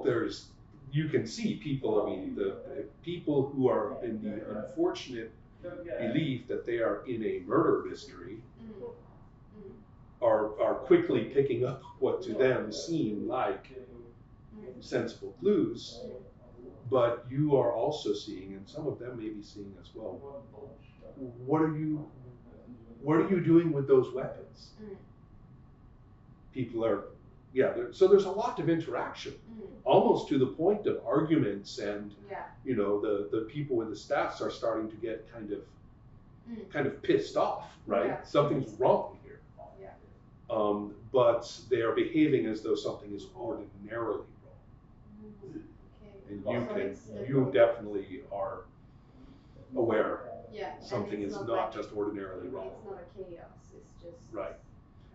there's you can see people. I mean, the people who are in the unfortunate belief that they are in a murder mystery are quickly picking up what to them seem like sensible clues, but you are also seeing, and some of them may be seeing as well, what are you doing with those weapons? People are, yeah, so there's a lot of interaction, almost to the point of arguments, and the people in the staffs are starting to get kind of pissed off, right? Yeah. Something's wrong here. But they are behaving as though something is ordinarily wrong. And you definitely are aware something is not just ordinarily wrong. It's not a chaos, it's just... Right.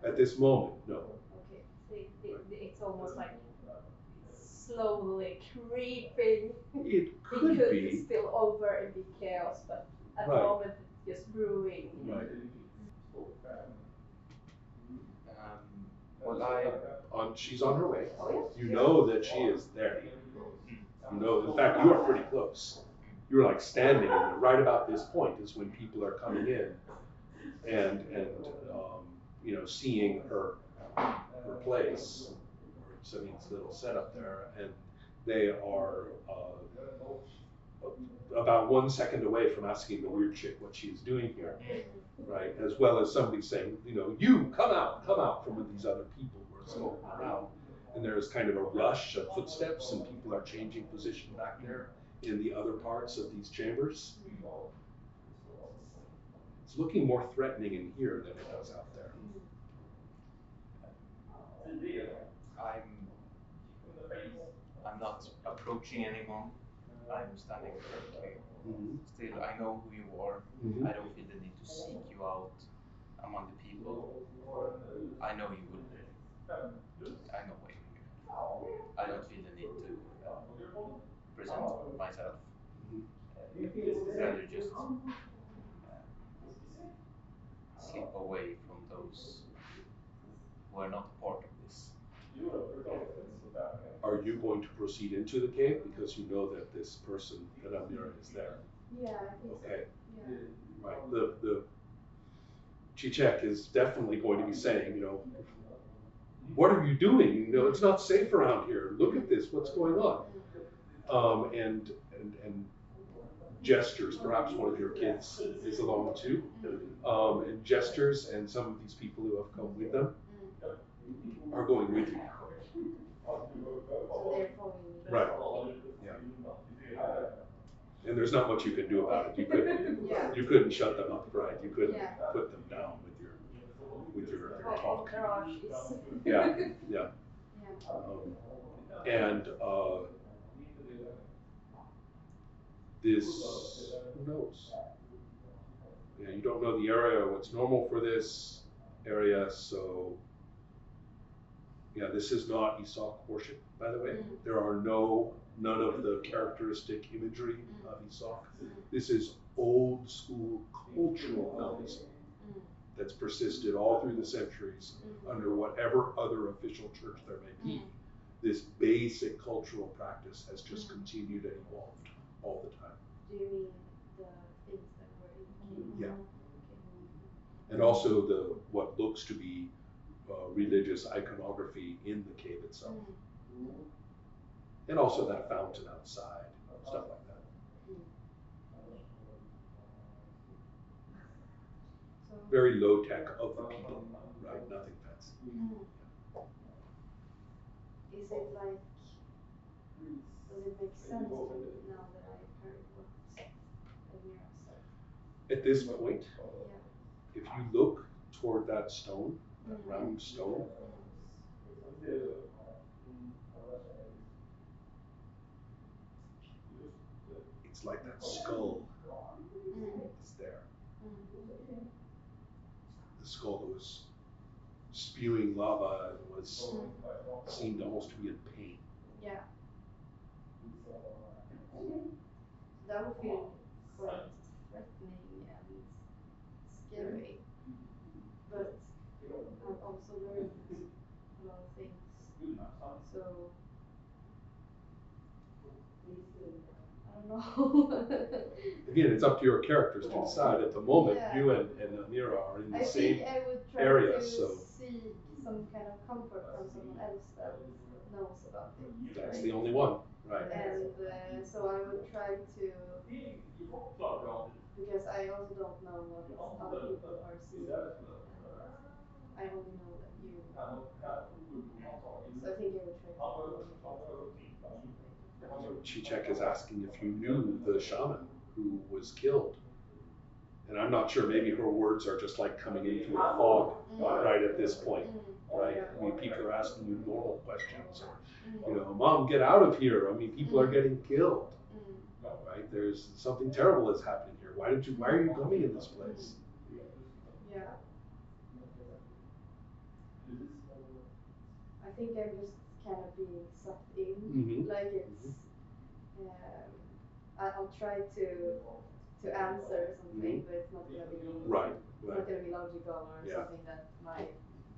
At this moment, no. Okay, it's almost like slowly creeping. It could It could be. spill over and be chaos, but at the moment it's just brewing. Right. She's on her way. Oh, yeah? You know that she is there. You know, in fact, you are pretty close. You're like standing, and right about this point is when people are coming in, and seeing her place, Sabine's little setup there, and they are about 1 second away from asking the weird chick what she's doing here, right? As well as somebody saying, you come out from these other people who are smoking around. And there's kind of a rush of footsteps, and people are changing position back there in the other parts of these chambers. It's looking more threatening in here than it does out there. I'm not approaching anyone. I'm standing currently. Still, I know who you are. I don't feel the need to seek you out among the people. I know you would. I know why you're here. I don't feel the need to present myself. Rather just slip away from those who are not part of this. Are you going to proceed into the cave because you know that this person, that Amira, is there? Yeah, I think okay. So. Yeah. Right. The Chichek is definitely going to be saying, what are you doing? It's not safe around here. Look at this. What's going on? And gestures. Perhaps one of your kids is along too. And gestures, and some of these people who have come with them are going with you. So they're following me. Right. Yeah. And there's not much you can do about it. You couldn't shut them up, right? You couldn't put them down with your talk. Yeah. And this, who knows? Yeah, you don't know the area or what's normal for this area, so yeah, this is not Isak worship, by the way. There are none of the characteristic imagery of Isak. This is old school cultural Hellenism that's persisted all through the centuries under whatever other official church there may be. This basic cultural practice has just continued and evolved all the time. Do you mean the things that were in the cave? Yeah. And also what looks to be religious iconography in the cave itself. And also that fountain outside, stuff like that. Very low tech of the people, right? Nothing fancy. Is it like, does it make sense to me now that I've heard what Amira said? At this point, if you look toward that stone, that round stone, it's like that skull is there. The skull that was spewing lava and seemed almost to be in pain. Yeah. That would feel quite threatening and scary. But I've also learned a lot of things. So I don't know. Again, it's up to your characters to decide. At the moment, Yeah. you and Amira are in the I same think I would try area, to so seek some kind of comfort from someone else that knows about it. that's right? the only one, right? And so I would try to, because I also don't know what other people are seeing. I only know that you know. So I think I would try to communicate. Chichek is asking if you knew the shaman who was killed. And I'm not sure, maybe her words are just like coming into a fog right at this point, right? I mean, people are asking you normal questions, or, you know, Mom, get out of here. I mean, people are getting killed, right? There's something terrible that's happening here. Why are you coming in this place? Yeah. I think I'm just kind of being sucked in, Mhm. like it's, I'll try to answer something, but it's not gonna be Right, It's not right. gonna be logical or Yeah. something that my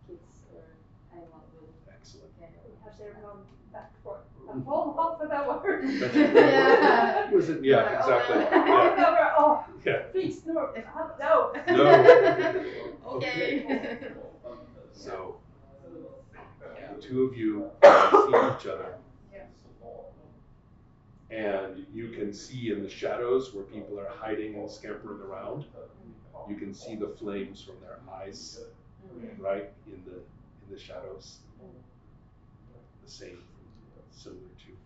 kids or anyone will Excellent. kind of Have their mom back for a whole half an hour. Yeah. Was it? Yeah, Yeah, exactly. oh, Yeah. Oh, Yeah. please, no, no. No. Okay. So, the two of you see each other. Yeah. And you can see in the shadows where people are hiding and scampering around, you can see the flames from their eyes, right, in the shadows. The same, similar to,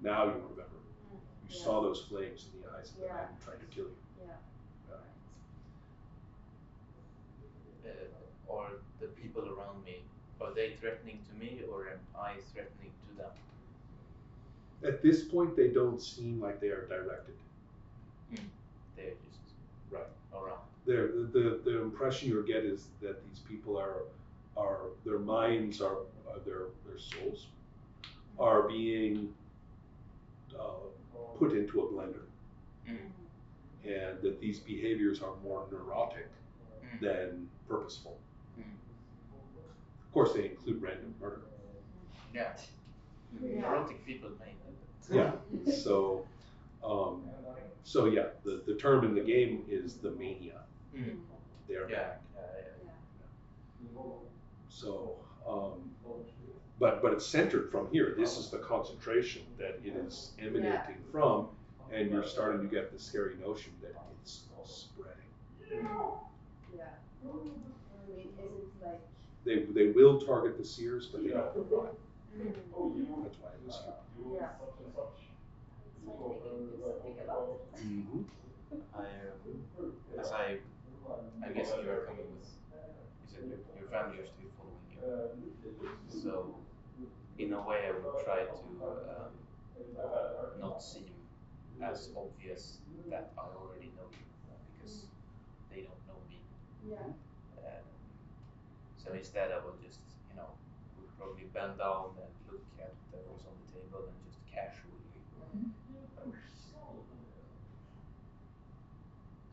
now you remember. You saw those flames in the eyes of the man who tried to kill you. Yeah. Or the people around me, are they threatening to me or am I threatening to them? At this point, they don't seem like they are directed. They're just right around. The impression you get is that these people are their minds are their souls are being put into a blender, and that these behaviors are more neurotic than purposeful. Of course, they include random murder. Yeah. Neurotic people mainly. Yeah. So, so yeah, the term in the game is the mania. They're back. So, but it's centered from here. This is the concentration that it is emanating from, and you're starting to get the scary notion that it's spreading. Yeah. I mean, is it like They will target the seers, but they don't know why. That's why it was here. yeah. Mm-hmm. I guess you are coming with, you said your family are still following you. So, in a way, I would try to not seem as obvious that I already know you, because they don't know me. Yeah. So instead, I would just, would probably bend down and look at whatever's on the table and just casually.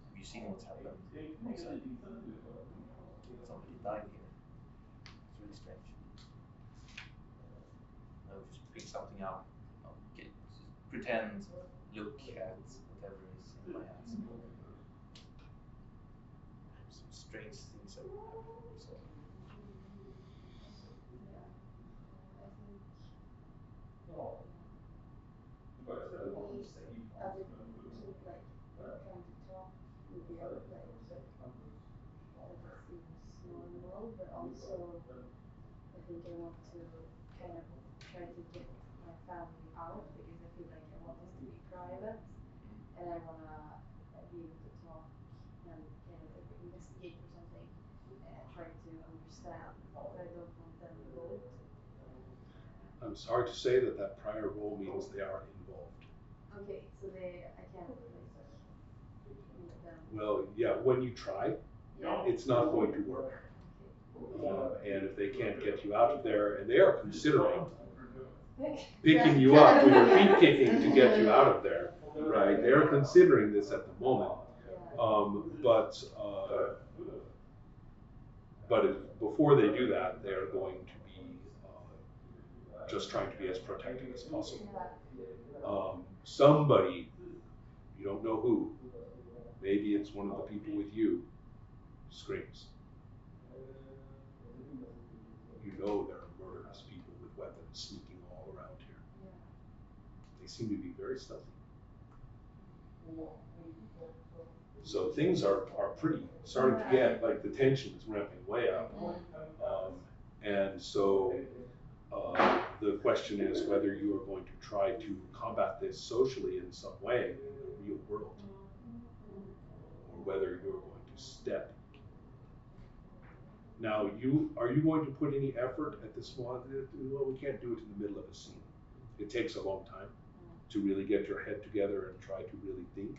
Have you seen what's happened outside? Somebody died here. It's really strange. No, just pick something up. Okay, just pretend, look at whatever is in my hands. Some strange things have happened. So. Other keep like trying to talk with the other players that seems normal, but also I think I want to kind of try to get my family out because I feel like I want this to be private and I wanna be able to talk and kind of like investigate or something, try to understand, but I don't want them involved. I'm sorry to say that prior role means they are involved. Okay, so I can't like make them. Well, yeah, when you try, it's not going to work. And if they can't get you out of there, and they are considering picking you up with their feet kicking to get you out of there, right? They're considering this at the moment. But before they do that, they're going to be just trying to be as protective as possible. Yeah. Somebody, you don't know who, maybe it's one of the people with you, screams. You know there are murderous people with weapons sneaking all around here. Yeah. They seem to be very stealthy. So things are pretty starting to get, like, the tension is ramping way up. And so the question is whether you are going to try to combat this socially in some way in the real world, or whether you're going to step. Now, are you going to put any effort at this one? Well, we can't do it in the middle of a scene. It takes a long time to really get your head together and try to really think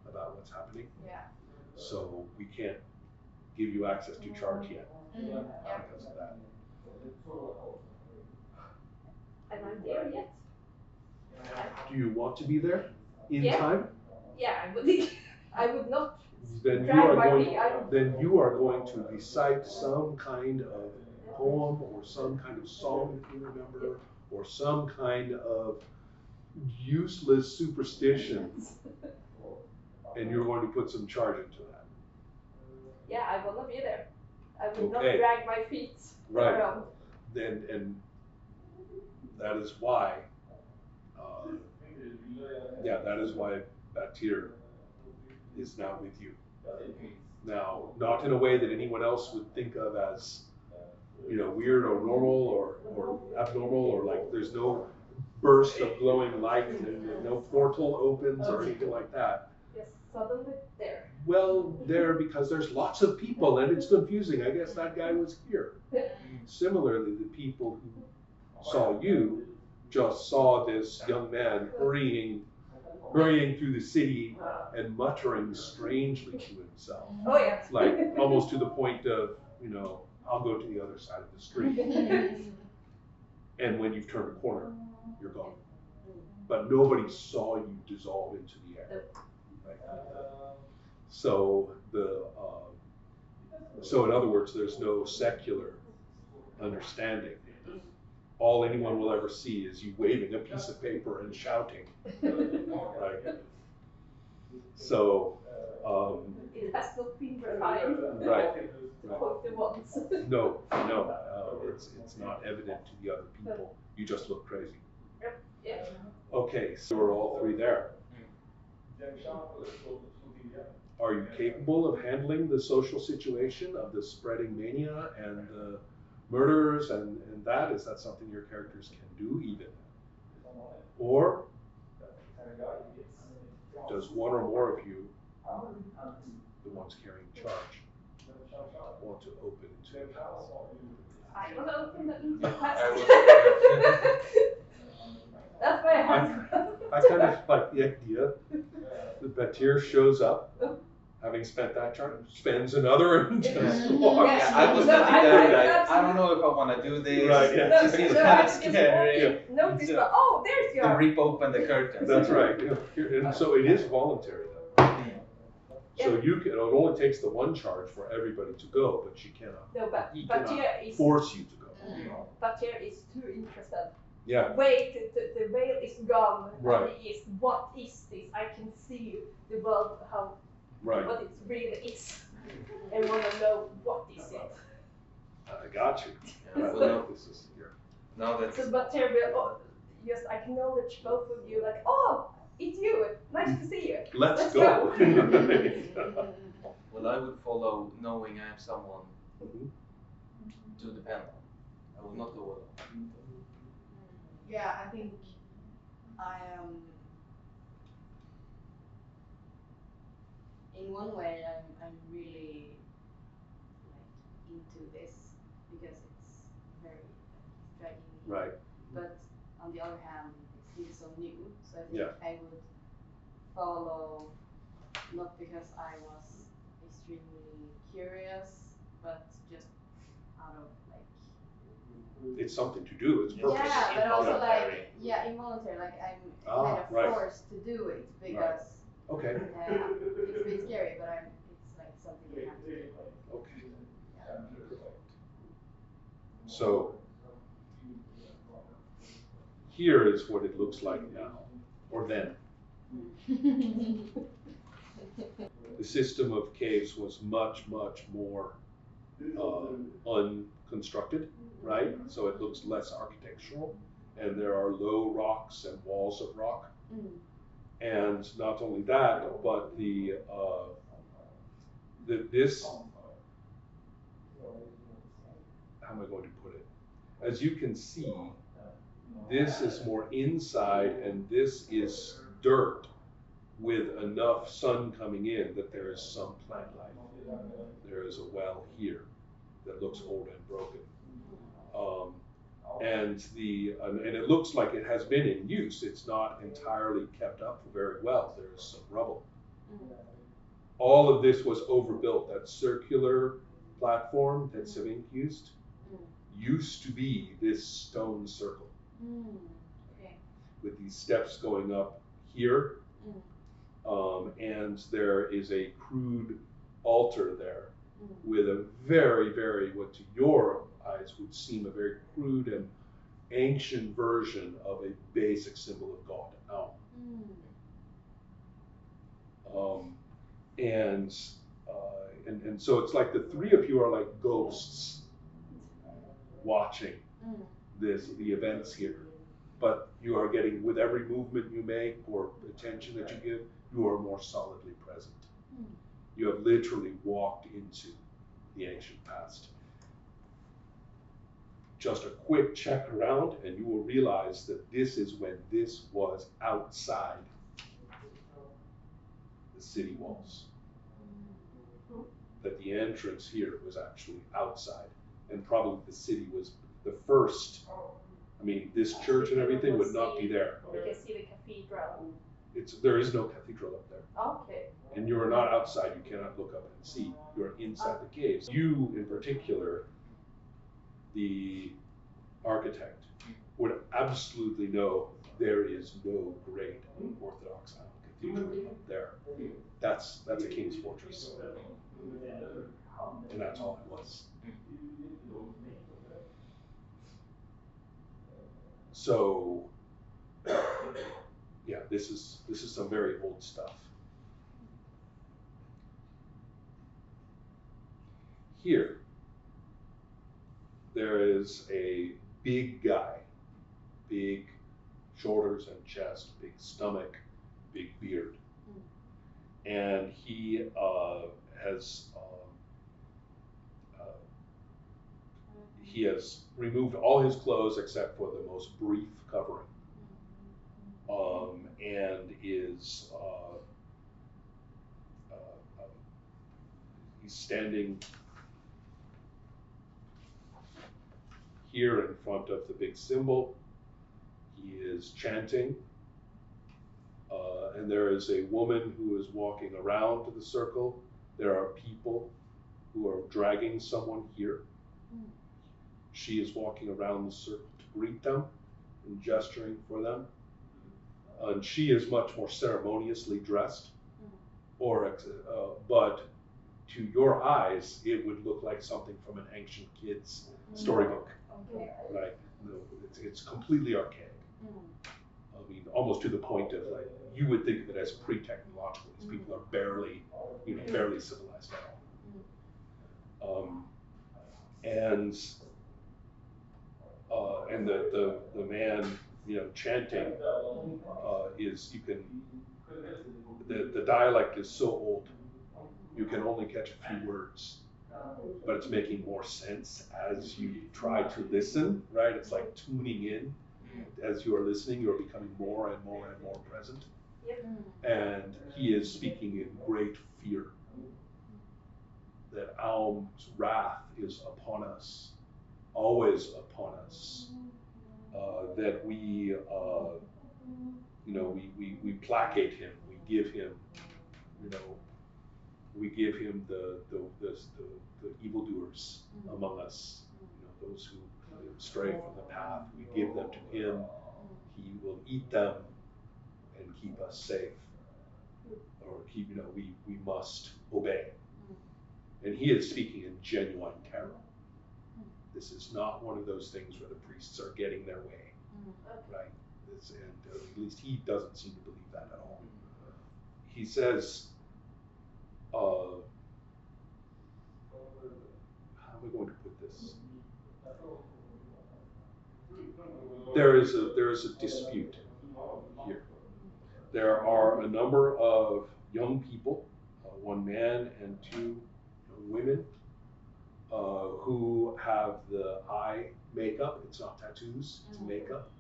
about what's happening. Yeah. So we can't give you access to charge yet Yeah. because of that. Am I there yet? Do you want to be there in Yeah. time? Yeah, I would. I would not. Then you Drag are my going. feet, I would- Then you are going to recite some kind of poem or some kind of song if you remember, or some kind of useless superstition, and you're going to put some charge into that. Yeah, I wanna be there. I would not Okay. drag my feet Right. around. Then, and that is why, that is why Batir is now with you. Now, not in a way that anyone else would think of as, weird or normal or abnormal, or like there's no burst of glowing light and no portal opens or anything like that. Yes, suddenly there. Well, there, because there's lots of people and it's confusing. I guess that guy was here. Similarly, the people who saw you just saw this young man hurrying through the city and muttering strangely to himself. Oh yeah. Like almost to the point of, I'll go to the other side of the street. And when you've turned a corner, you're gone. But nobody saw you dissolve into the air. Right? So so in other words, there's no secular understanding. All anyone will ever see is you waving a piece of paper and shouting. Right? So It has not been refined. right. To quote the ones. No, it's not evident to the other people. You just look crazy. Yeah. Okay, so we're all three there. Are you capable of handling the social situation of the spreading mania and the murders and that? Is that something your characters can do even? Or does one or more of you, the ones carrying charge, want to open into the house? I want to open the internet. I That's why I have. I kind of like the idea that Batir shows up, having spent that charge, spends another and just walks. Yeah, I was No, looking I- there, I- like, I don't know if I want to do this. Right, yeah. No, It seems no, kind I of just scary. noticed, So- but oh, there's you To are. rip open the curtains. That's right. And so it is voluntary though. So it only takes the one charge for everybody to go, but she cannot No, but He Batir is. force you to go. Batir is too interested. Yeah. Wait, the veil is gone. Right. And he is. What is this? I can see the world how Right. what it really is, and want to know what is it. I got you. Yeah, I well, like this is here. now that So Batir will just acknowledge both of you, like, oh, it's you. Nice to see you. Let's go. well, I would follow knowing I have someone Mhm. to depend on. I will not go alone. Yeah, I think I am. In one way, I'm really like into this because it's very striking me. Right. But on the other hand, it's still so new. So I think Yeah. I would follow not because I was extremely curious, but just out of like. It's something to do. It's purpose. Yeah, but also Involuntary. like involuntary. Like I'm Ah, kind of right. forced to do it because Okay. it's a bit scary, but it's like something you have to do. Okay. Yeah. So here is what it looks like now, or then. The system of caves was much, much more unconstructed, right? So it looks less architectural, and there are low rocks and walls of rock. And not only that, but this, how am I going to put it? As you can see, this is more inside, and this is dirt with enough sun coming in that there is some plant life. There is a well here that looks old and broken. And it looks like it has been in use. It's not entirely kept up very well. There's some rubble. All of this was overbuilt. That circular platform that Sevink used to be this stone circle. Okay. With these steps going up here. And there is a crude altar there with a very, very, what to your eyes would seem a very crude and ancient version of a basic symbol of God, Aum. And so it's like the three of you are like ghosts watching the events here. But you are getting, with every movement you make or attention that you give, you are more solidly present. You have literally walked into the ancient past. Just a quick check around and you will realize that this is when this was outside the city walls. That the entrance here was actually outside, and probably the city was the first. I mean, this church and everything would not be there. We can see the cathedral. There is no cathedral up there. Okay. And you are not outside, you cannot look up and see. You are inside the caves. You, in particular, the architect, would absolutely know there is no great Orthodox cathedral up there. That's a king's fortress. And that's all it was. So, yeah, this is some very old stuff. Here, there is a big guy, big shoulders and chest, big stomach, big beard, and he has removed all his clothes except for the most brief covering, and is he's standing here in front of the big symbol. He is chanting, and there is a woman who is walking around the circle. There are people who are dragging someone here. She is walking around the circle to greet them and gesturing for them. And she is much more ceremoniously dressed, but to your eyes, it would look like something from an ancient kid's storybook, right? No, it's completely archaic. I mean, almost to the point of like, you would think of it as pre-technological. These people are barely civilized at all. And the man, chanting the dialect is so old, you can only catch a few words, but it's making more sense as you try to listen, right? It's like tuning in. As you are listening, you're becoming more and more and more present. Yep. And he is speaking in great fear that Aum's wrath is upon us, always upon us. That we placate him. We give him, the evildoers among us. Those who stray from the path. We give them to him. He will eat them and keep us safe. Or we must obey. And he is speaking in genuine terror. This is not one of those things where the priests are getting their way, right? this, and at least he doesn't seem to believe that at all. He says, how am I going to put this? There is a dispute here. There are a number of young people, one man and two women, who have the eye makeup. It's not tattoos, it's makeup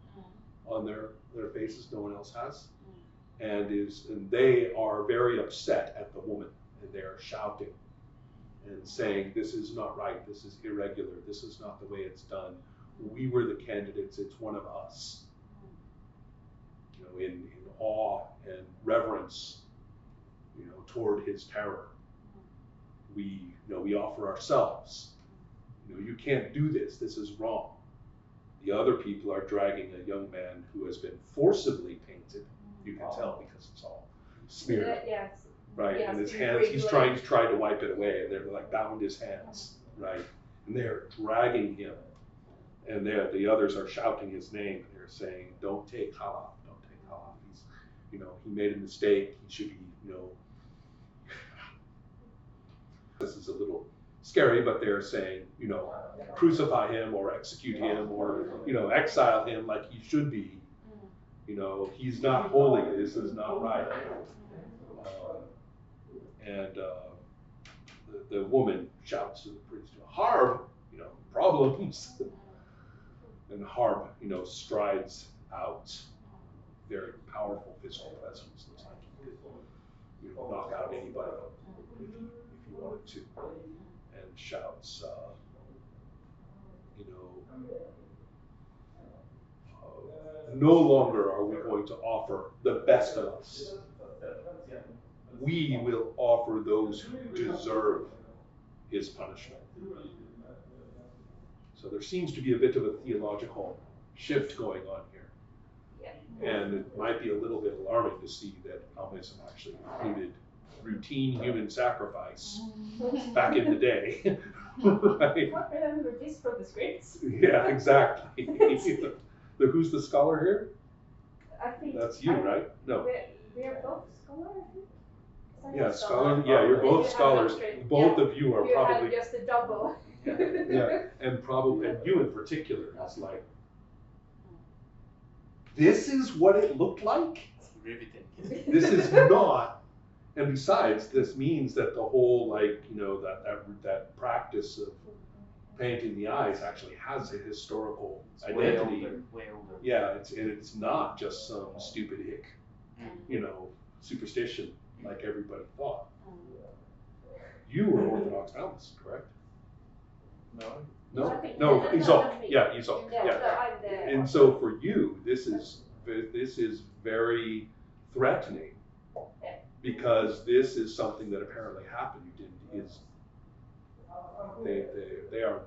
on their faces. No one else has. And they are very upset at the woman, and they are shouting and saying, this is not right, this is irregular, this is not the way it's done. We were the candidates, it's one of us. You know, in awe and reverence, you know, toward his terror. We offer ourselves. You know, you can't do this, this is wrong. The other people are dragging a young man who has been forcibly painted. You can tell because it's all smeared. Yes. Right, Yes, and his you hands, break he's your trying leg. to try to wipe it away, and they're like bound his hands, right? And they're dragging him, and the others are shouting his name. They're saying, "Don't take Khalaf, don't take Khalaf. He's, you know, he made a mistake. He should be, you know." This is a little scary, but they're saying, you know, crucify him or execute him or, you know, exile him like he should be. You know, he's not holy. This is not right. The woman shouts to the priest, Harb, you know, problems. And Harb, you know, strides out. Very powerful physical presence. Looks like he could, you know, knock out anybody if he wanted to. And shouts, you know, no longer are we going to offer the best of us. We will offer those who deserve his punishment. So there seems to be a bit of a theological shift going on here. And it might be a little bit alarming to see that Almaism actually included routine human sacrifice back in the day. Right? I can't remember this from the scripts. Yeah, exactly. Who's the scholar here? I think That's you, right? No. We are both scholars, I think. Yeah, scholar. Yeah, you're both scholars. Both of you are you probably. have just a double. Yeah, and probably, and you in particular is like, this is what it looked like? Riveting. This is not, and besides, this means that the whole, like, you know, that practice of painting the eyes actually has a historical identity. Way older. Yeah, it's not just some stupid hick, you know, superstition like everybody thought. You were Orthodox Almaist, correct? No, Aesop. Yeah, Aesop. Yeah. I'm the And so for you, this is very threatening, because this is something that apparently happened. They are.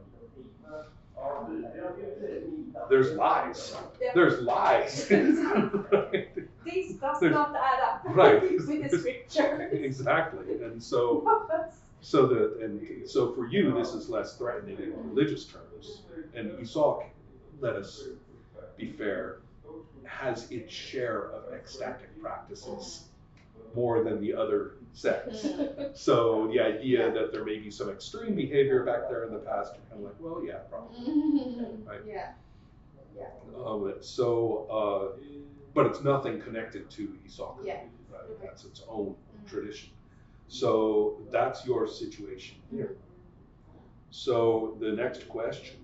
There's lies. There's lies. Right? This does not add up Right. with the scripture. Exactly, and so for you, this is less threatening in religious terms. And Aesop, let us be fair, has its share of ecstatic practices more than the other sects. So the idea that there may be some extreme behavior back there in the past, you're kind of like, well, yeah, probably. Right? Yeah. But it's nothing connected to Aesop. Yeah. Right? That's its own tradition. So that's your situation here. So the next question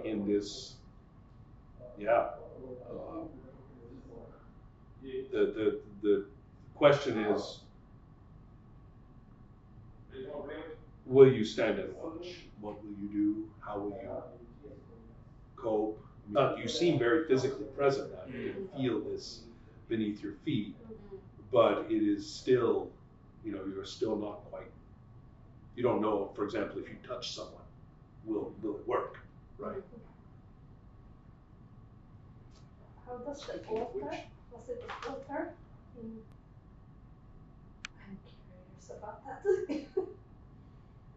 in this, the question is, will you stand and watch? What will you do? How will you cope? You seem very physically present now. You can feel this beneath your feet, but it is still, you know, you're still not quite, you don't know, for example, if you touch someone, will it work, right? How does the altar? Was it the altar? I'm curious about that.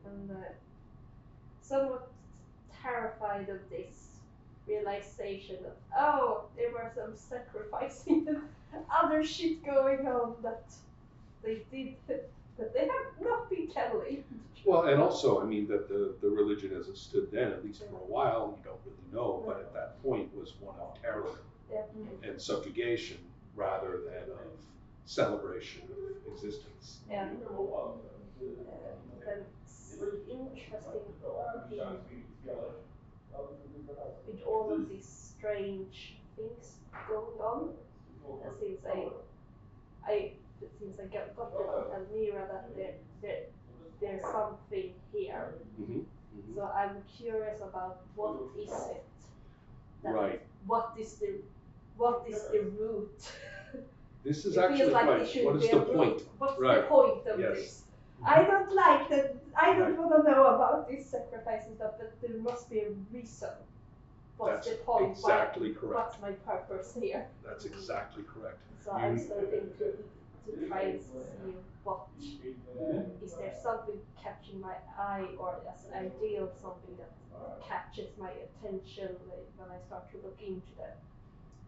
And somewhat terrified of this realization that, oh, there were some sacrificing and other shit going on that they did, that they have not been telling. Well, and also, I mean, that the religion as it stood then, at least for a while, you don't really know, but at that point was one of terror Yeah. and subjugation rather than of celebration of existence. Yeah. And it's interesting with all of these strange things going on. And since I got to Elmira that there's something here. Mm-hmm. So I'm curious about what is it? Right. What is the root? This is It actually feels like right. it should What is be the a root. point? What's Right. the point of Yes. this? I don't like that. I don't Right. want to know about this sacrifice and stuff, but there must be a reason. What's That's the point? exactly correct. What's my purpose here? That's exactly correct. So I'm starting to try and see what is there something catching my eye, or as an ideal something that catches my attention when I start to look into the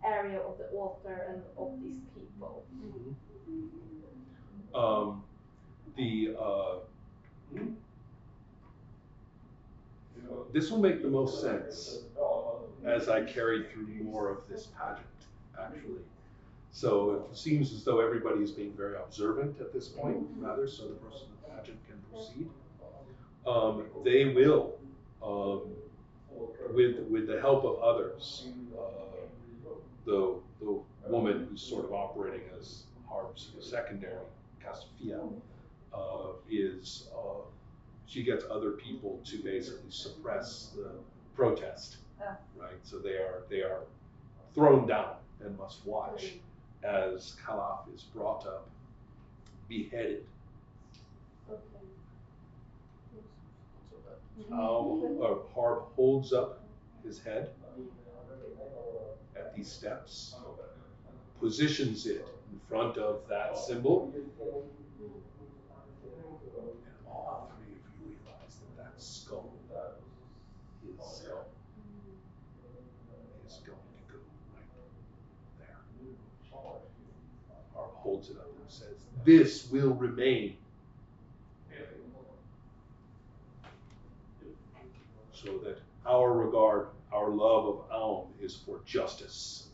area of the altar and of these people. This will make the most sense as I carry through more of this pageant, actually. So it seems as though everybody is being very observant at this point, rather, so the person in the pageant can proceed. They will, with the help of others, the woman who's sort of operating as Harb's secondary, Castifia, she gets other people to basically suppress the protest, right? So they are thrown down and must watch as Calaf is brought up, beheaded. Harb holds up his head at these steps, positions it in front of that symbol, and all three of you realize that skull, his skull, is going to go right there. Harb holds it up and says, "This will remain." So that our regard, our love of Aum is for justice.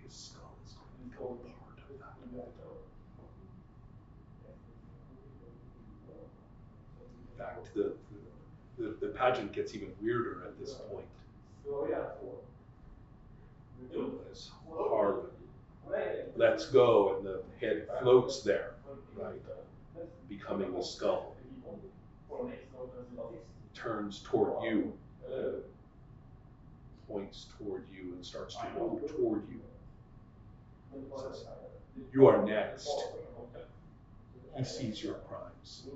His skull is going to become part of that. In fact, the pageant gets even weirder at this point. As Harb lets go and the head floats there, right, becoming the skull. Turns toward you, points toward you, and starts to walk toward you. Says, "You are next." He sees your crimes.